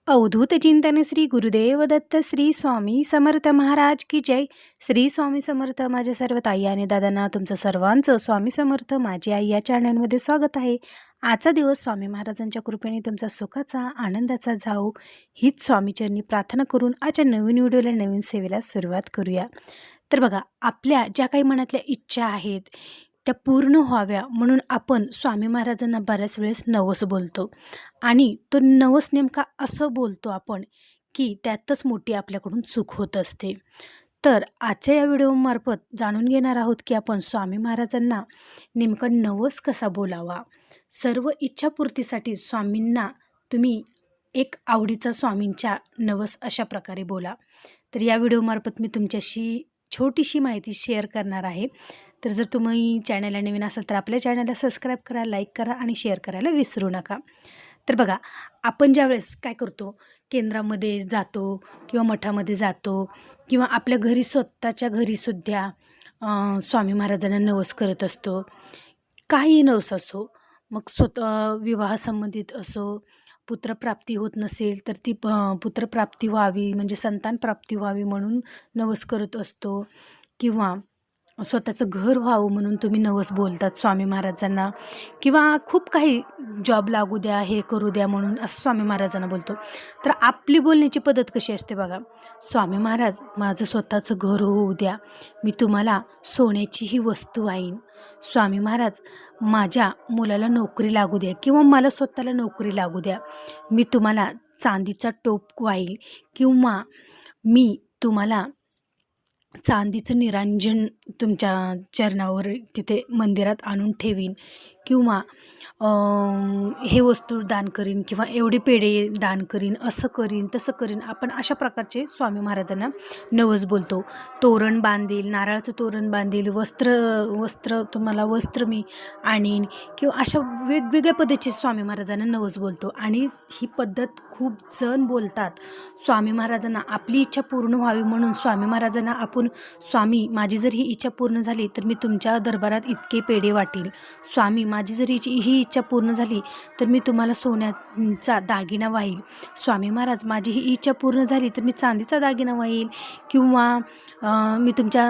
अवधूत चिंतन श्री गुरुदेव दत्त श्री स्वामी समर्थ महाराज की जय. श्री स्वामी समर्थ. माझ्या सर्व ताई आणि दादांना तुमचं सर्वांचं स्वामी समर्थ माझी आई या चॅनलमध्ये स्वागत आहे. आजचा दिवस स्वामी महाराजांच्या कृपेने तुमचा सुखाचा आनंदाचा जाऊ हीच स्वामीचरणी प्रार्थना करून आजच्या नवीन व्हिडिओला नवीन सेवेला सुरुवात करूया. तर बघा, आपल्या ज्या काही मनातल्या इच्छा आहेत त्या पूर्ण व्हाव्या म्हणून आपण स्वामी महाराजांना बऱ्याच वेळेस नवस बोलतो आणि तो नवस नेमका असं बोलतो आपण की त्यातच मोठी आपल्याकडून चूक होत असते. तर आजच्या या व्हिडिओमार्फत जाणून घेणार आहोत की आपण स्वामी महाराजांना नेमका नवस कसा बोलावा. सर्व इच्छापूर्तीसाठी स्वामींना तुम्ही एक आवडीचा स्वामींच्या नवस अशा प्रकारे बोला. तर या व्हिडिओमार्फत मी तुमच्याशी छोटीशी माहिती शेअर करणार आहे. तर जर तुम्ही चॅनलला नवीन असाल तर आपल्या चॅनलला सबस्क्राईब करा, लाईक करा आणि शेअर करायला विसरू नका. तर बघा, आपण ज्यावेळेस काय करतो, केंद्रामध्ये जातो किंवा मठामध्ये जातो किंवा आपल्या घरी स्वतःच्या घरीसुद्धा स्वामी महाराजांना नवस करत असतो. काही नवस असो, मग विवाहासंबंधित असो, पुत्रप्राप्ती होत नसेल तर ती पुत्रप्राप्ती व्हावी म्हणजे संतान प्राप्ती व्हावी म्हणून नवस करत असतो, किंवा स्वतःचं घर व्हावं म्हणून तुम्ही नवस बोलतात स्वामी महाराजांना, किंवा खूप काही जॉब लागू द्या, हे करू द्या म्हणून असं स्वामी महाराजांना बोलतो. तर आपली बोलण्याची पद्धत कशी असते बघा, स्वामी महाराज माझं स्वतःचं घर होऊ द्या, मी तुम्हाला सोन्याची ही वस्तू वाहीन. स्वामी महाराज माझ्या मुलाला नोकरी लागू द्या किंवा मला स्वतःला नोकरी लागू द्या, मी तुम्हाला चांदीचा टोप वाहील किंवा मी तुम्हाला चांदीचं निरांजन तुमच्या चरणावर तिथे मंदिरात आणून ठेवीन, किंवा हे वस्तू दान करीन किंवा एवढे पेढे दान करीन, असं करीन तसं करीन. आपण अशा प्रकारचे स्वामी महाराजांना नवस बोलतो. तोरण बांधील, नारळाचं तोरण बांधील, वस्त्र तुम्हाला वस्त्र मी आणीन, किंवा अशा वेगवेगळ्या पद्धतीचे स्वामी महाराजांना नवस बोलतो. आणि ही पद्धत खूप जण बोलतात. स्वामी महाराजांना आपली इच्छा पूर्ण व्हावी म्हणून स्वामी महाराजांना आपण, स्वामी माझी जर ही इच्छा पूर्ण झाली तर मी तुमच्या दरबारात इतके पेढे वाटील. स्वामी माझी जर ही इच्छा पूर्ण झाली तर मी तुम्हाला सोन्याचा दागिना वाहील. स्वामी महाराज माझी ही इच्छा पूर्ण झाली तर मी चांदीचा दागिना वाहील, किंवा मी तुमच्या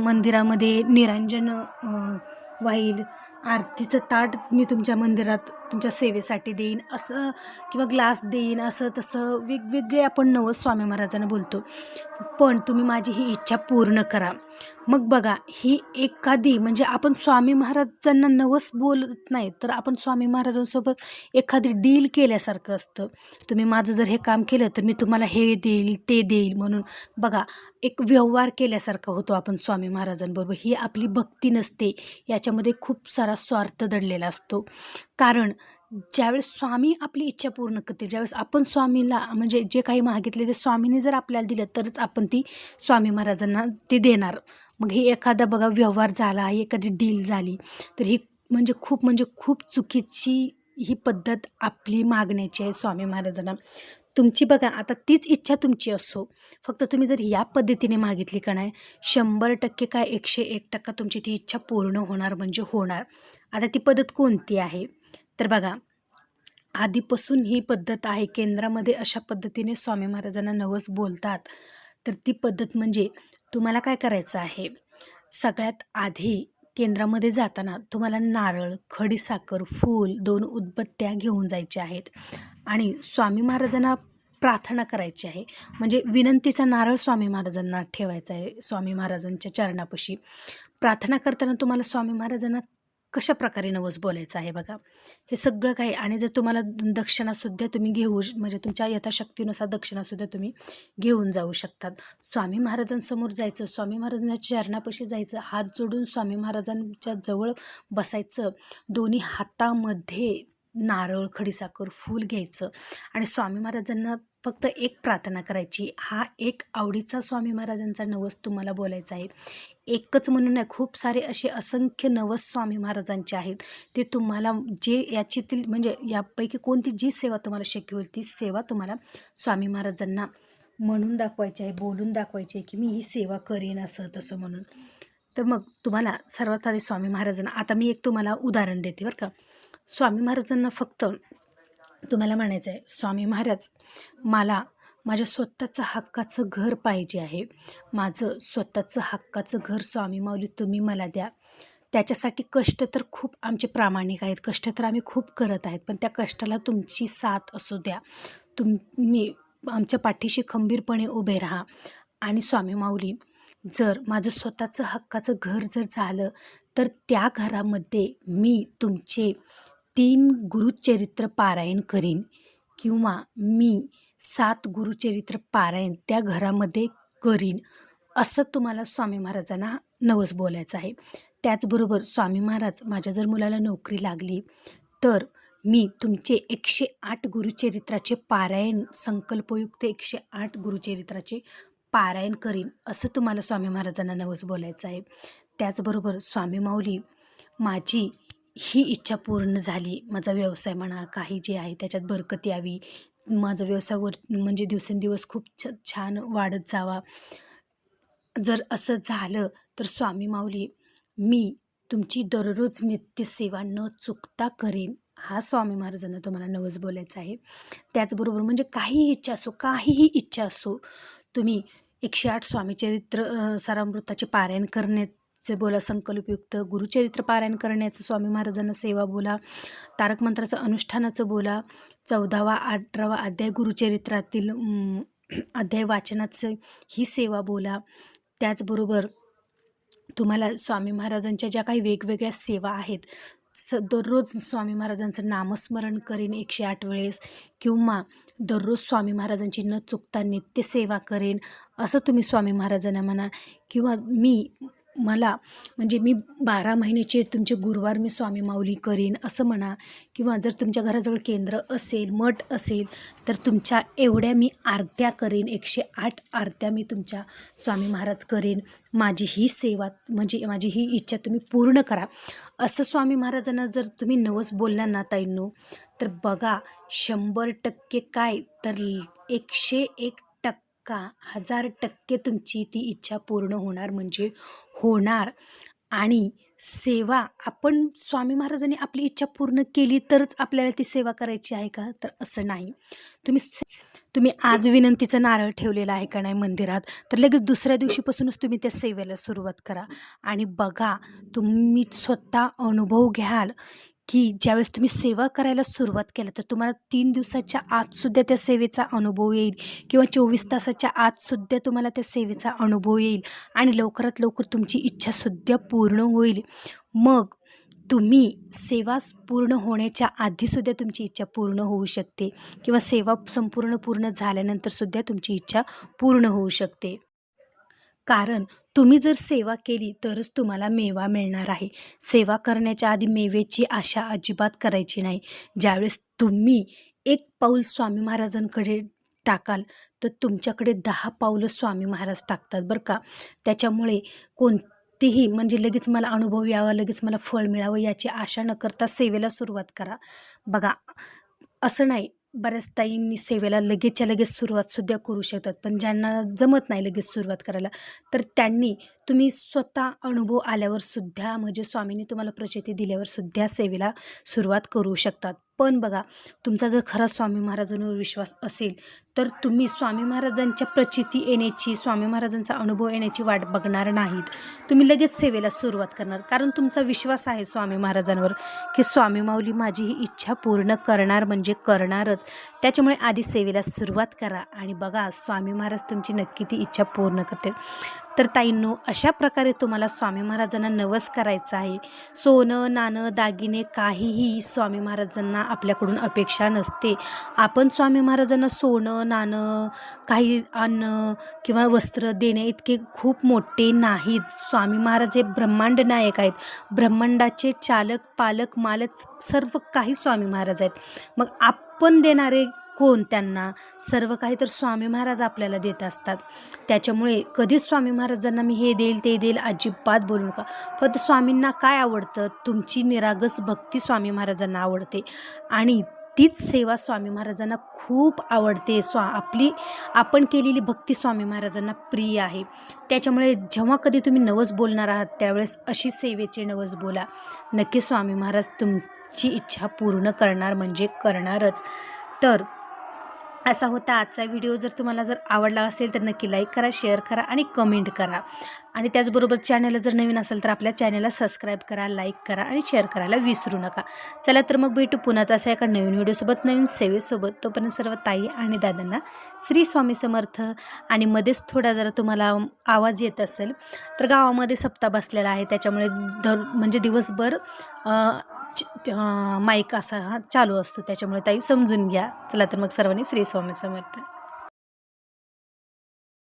मंदिरामध्ये निरांजन वाहील, आरतीचं ताट मी तुमच्या मंदिरात तुमच्या सेवेसाठी देईन, असं, किंवा ग्लास देईन, असं तसं वेगवेगळे आपण नवस स्वामी महाराजांना बोलतो. पण तुम्ही माझी ही इच्छा पूर्ण करा. मग बघा, ही एखादी म्हणजे आपण स्वामी महाराजांना नवस बोलत नाही तर आपण स्वामी महाराजांसोबत एखादी डील केल्यासारखं असतं. तुम्ही माझं जर हे काम केलं तर मी तुम्हाला हे देईल ते देईल म्हणून बघा, एक व्यवहार केल्यासारखा होतो आपण स्वामी महाराजांबरोबर. ही आपली भक्ती नसते, याच्यामध्ये खूप सारा स्वार्थ दडलेला असतो. कारण ज्यावेळेस स्वामी आपली इच्छा पूर्ण करतील, ज्यावेळेस आपण स्वामीला म्हणजे जे काही मागितले ते स्वामीने जर आपल्याला दिलं तरच आपण ती स्वामी महाराजांना ते देणार. मग हे एखादा बघा व्यवहार झाला, ही एखादी डील झाली तर ही म्हणजे खूप चुकीची ही पद्धत आपली मागण्याची आहे स्वामी महाराजांना. तुमची बघा, आता तीच इच्छा तुमची असो, फक्त तुम्ही जर या पद्धतीने मागितली का नाही, 100% काय 101% तुमची ती इच्छा पूर्ण होणार म्हणजे होणार. आता ती पद्धत कोणती आहे तर बघा, आधीपासून ही पद्धत आहे. केंद्रामध्ये अशा पद्धतीने स्वामी महाराजांना नवस बोलतात. तर ती पद्धत म्हणजे तुम्हाला काय करायचं आहे, सगळ्यात आधी केंद्रामध्ये जाताना तुम्हाला नारळ, खडीसाखर, फूल, 2 उदबत्त्या घेऊन जायच्या आहेत आणि स्वामी महाराजांना प्रार्थना करायची आहे. म्हणजे विनंतीचा नारळ स्वामी महाराजांना ठेवायचा आहे. स्वामी महाराजांच्या चरणापाशी प्रार्थना करताना तुम्हाला स्वामी महाराजांना कशा प्रकारे नवस बोलायचं आहे बघा, हे सगळं काही. आणि जर तुम्हाला दक्षिणासुद्धा तुम्ही म्हणजे तुमच्या यथाशक्तीनुसार दक्षिणासुद्धा तुम्ही घेऊन जाऊ शकतात. स्वामी महाराजांसमोर जायचं, स्वामी महाराजांच्या चरणापाशी जायचं, हात जोडून स्वामी महाराजांच्या जवळ बसायचं, दोन्ही हातामध्ये नारळ, खडीसाखर, फूल घ्यायचं आणि स्वामी महाराजांना फक्त एक प्रार्थना करायची. हा एक आवडीचा स्वामी महाराजांचा नवस तुम्हाला बोलायचा आहे. एकच म्हणून नाही, खूप सारे असे असंख्य नवस स्वामी महाराजांचे आहेत. ते तुम्हाला जे याच्यातील म्हणजे यापैकी कोणती जी सेवा तुम्हाला शक्य होईल ती सेवा तुम्हाला स्वामी महाराजांना म्हणून दाखवायची आहे, बोलून दाखवायची आहे की मी ही सेवा करेन असं तसं म्हणून. तर मग तुम्हाला सर्वात आधी स्वामी महाराजांना, आता मी एक तुम्हाला उदाहरण देते बरं का. स्वामी महाराजांना फक्त तुम्हाला म्हणायचं आहे, स्वामी महाराज मला माझ्या स्वतःचं हक्काचं घर पाहिजे आहे. माझं स्वतःचं हक्काचं घर स्वामी माऊली तुम्ही मला द्या. त्याच्यासाठी कष्ट तर खूप आमचे प्रामाणिक आहेत, कष्ट तर आम्ही खूप करत आहेत, पण त्या कष्टाला तुमची साथ असू द्या. तुम्ही आमच्या पाठीशी खंबीरपणे उभे राहा. आणि स्वामी माऊली, जर माझं स्वतःचं हक्काचं घर जर झालं तर त्या घरामध्ये मी तुमचे 3 गुरुचरित्र पारायण करीन किंवा मी 7 गुरुचरित्र पारायण त्या घरामध्ये करीन, असं तुम्हाला स्वामी महाराजांना नवस बोलायचं आहे. त्याचबरोबर स्वामी महाराज, माझ्या जर मुलाला नोकरी लागली तर मी तुमचे 108 गुरुचरित्राचे पारायण, संकल्पयुक्त 108 गुरुचरित्राचे पारायण करीन, असं तुम्हाला स्वामी महाराजांना नवस बोलायचं आहे. त्याचबरोबर स्वामी माऊली, माझी ही इच्छा पूर्ण झाली, माझा व्यवसाय म्हणा काही जे आहे त्याच्यात बरकत यावी, माझा व्यवसायावर म्हणजे दिवसेंदिवस खूप छान वाढत जावा. जर असं झालं तर स्वामी माऊली, मी तुमची दररोज नित्यसेवा न चुकता करेन, हा स्वामी महाराजांना तुम्हाला नवस बोलायचा आहे. त्याचबरोबर म्हणजे काहीही इच्छा असो, तुम्ही 108 स्वामीचरित्र सारामृताचे पारायण करण्याचे बोला, संकल्पयुक्त गुरुचरित्र पारायण करण्याचं स्वामी महाराजांना सेवा बोला, तारक मंत्राचं अनुष्ठानाचं बोला, 14वा 18वा अध्याय गुरुचरित्रातील अध्याय वाचनाचं ही सेवा बोला. त्याचबरोबर तुम्हाला स्वामी महाराजांच्या ज्या काही वेगवेगळ्या सेवा आहेत, दररोज स्वामी महाराजांचं नामस्मरण करेन 108 वेळेस किंवा दररोज स्वामी महाराजांची न चुकता नित्यसेवा करेन, असं तुम्ही स्वामी महाराजांना म्हणा. किंवा मला म्हणजे मी 12 महिन्याचे तुमचे गुरुवार मी स्वामी माऊली करीन, असं म्हणा. किंवा जर तुमच्या घराजवळ केंद्र असेल, मठ असेल, तर तुमच्या एवढ्या मी आरत्या करेन, 108 आरत्या मी तुमच्या स्वामी महाराज करेन. माझी ही सेवा म्हणजे माझी ही इच्छा तुम्ही पूर्ण करा, असं स्वामी महाराजांना जर तुम्ही नवस बोलला ना ताईंनो, तर बघा 100% काय तर 101% 1000% तुमची ती इच्छा पूर्ण होणार म्हणजे होणार. आणि सेवा आपण स्वामी महाराजांनी आपली इच्छा पूर्ण केली तरच आपल्याला ती सेवा करायची आहे का? तर असं नाही. तुम्ही आज विनंतीचं नारळ ठेवलेला आहे का नाही मंदिरात, तर लगेच दुसऱ्या दिवशीपासूनच तुम्ही त्या सेवेला सुरुवात करा. आणि बघा, तुम्ही स्वतः अनुभव घ्याल की ज्यावेळेस तुम्ही सेवा करायला सुरुवात केलं तर तुम्हाला 3 दिवसाच्या आतसुद्धा त्या सेवेचा अनुभव येईल किंवा 24 तासाच्या आतसुद्धा तुम्हाला त्या सेवेचा अनुभव येईल आणि लवकरात लवकर तुमची इच्छासुद्धा पूर्ण होईल. मग तुम्ही सेवा पूर्ण होण्याच्या आधीसुद्धा तुमची इच्छा पूर्ण होऊ शकते किंवा सेवा पूर्ण झाल्यानंतरसुद्धा तुमची इच्छा पूर्ण होऊ शकते. कारण तुम्ही जर सेवा केली तरच तुम्हाला मेवा मिळणार आहे. सेवा करण्याच्या आधी मेवेची आशा अजिबात करायची नाही. ज्यावेळेस तुम्ही 1 पाऊल स्वामी महाराजांकडे टाकाल तर तुमच्याकडे 10 पावलं स्वामी महाराज टाकतात बरं का. त्याच्यामुळे कोणतेही म्हणजे लगेच मला अनुभव यावा, लगेच मला फळ मिळावं याची आशा न करता सेवेला सुरुवात करा. बघा, असं नाही, बऱ्याच ताईंनी सेवेला लगेचच्या लगेच सुरुवातसुद्धा करू शकतात, पण ज्यांना जमत नाही लगेच सुरुवात करायला, तर त्यांनी तुम्ही स्वतः अनुभव आल्यावरसुद्धा म्हणजे स्वामींनी तुम्हाला प्रचिती दिल्यावरसुद्धा सेवेला सुरुवात करू शकतात. पण बघा, तुमचा जर खरा स्वामी महाराजांवर विश्वास असेल तर तुम्ही स्वामी महाराजांच्या प्रचिती येण्याची, स्वामी महाराजांचा अनुभव येण्याची वाट बघणार नाहीत. तुम्ही लगेच सेवेला सुरुवात करणार, कारण तुमचा विश्वास आहे स्वामी महाराजांवर की स्वामी माऊली माझी ही इच्छा पूर्ण करणार म्हणजे करणारच. त्याच्यामुळे आधी सेवेला सुरुवात करा आणि बघा स्वामी महाराज तुमची नक्की ती इच्छा पूर्ण करतील. तर ताईंनो, अशा प्रकारे तुम्हाला स्वामी महाराजांना नवस करायचा आहे. सोनं, नाणं, दागिने काहीही स्वामी महाराजांना आपल्याकडून अपेक्षा नसते. आपण स्वामी महाराजांना सोनं, नाणं, काही अन्न किंवा वस्त्र देणे इतके खूप मोठे नाहीत. स्वामी महाराज हे ब्रह्मांड नायक आहेत. ब्रह्मांडाचे चालक, पालक, मालक सर्व काही स्वामी महाराज आहेत. मग आपण देणारे कोण त्यांना? सर्व काही तर स्वामी महाराज आपल्याला देत असतात. त्याच्यामुळे कधीच स्वामी महाराजांना मी हे देईल ते देईल अजिबात बोलू नका. फक्त स्वामींना काय आवडतं? तुमची निरागस भक्ती स्वामी महाराजांना आवडते आणि तीच सेवा स्वामी महाराजांना खूप आवडते. आपण केलेली भक्ती स्वामी महाराजांना प्रिय आहे. त्याच्यामुळे जेव्हा कधी तुम्ही नवस बोलणार आहात त्यावेळेस अशी सेवेचे नवस बोला. नक्की स्वामी महाराज तुमची इच्छा पूर्ण करणार म्हणजे करणारच. तर असा होता आजचा व्हिडिओ. जर आवडला असेल तर नक्की लाईक करा, शेअर करा आणि कमेंट करा. आणि त्याचबरोबर चॅनलला जर नवीन असेल तर आपल्या चॅनलला सबस्क्राईब करा, लाईक करा आणि शेअर करायला विसरू नका. चला तर मग भेटू पुन्हाच अशा एका नवीन व्हिडिओसोबत, नवीन सेवेसोबत. तोपर्यंत सर्व ताई आणि दादांना श्री स्वामी समर्थ. आणि मध्येच थोडा जरा तुम्हाला आवाज येत असेल तर गावामध्ये सप्ताह बसलेला आहे, त्याच्यामुळे म्हणजे दिवसभर माईक असा चालू असतो, त्याच्यामुळे ताई समजून घ्या. चला तर मग सर्वांनी श्री स्वामी समर्थ.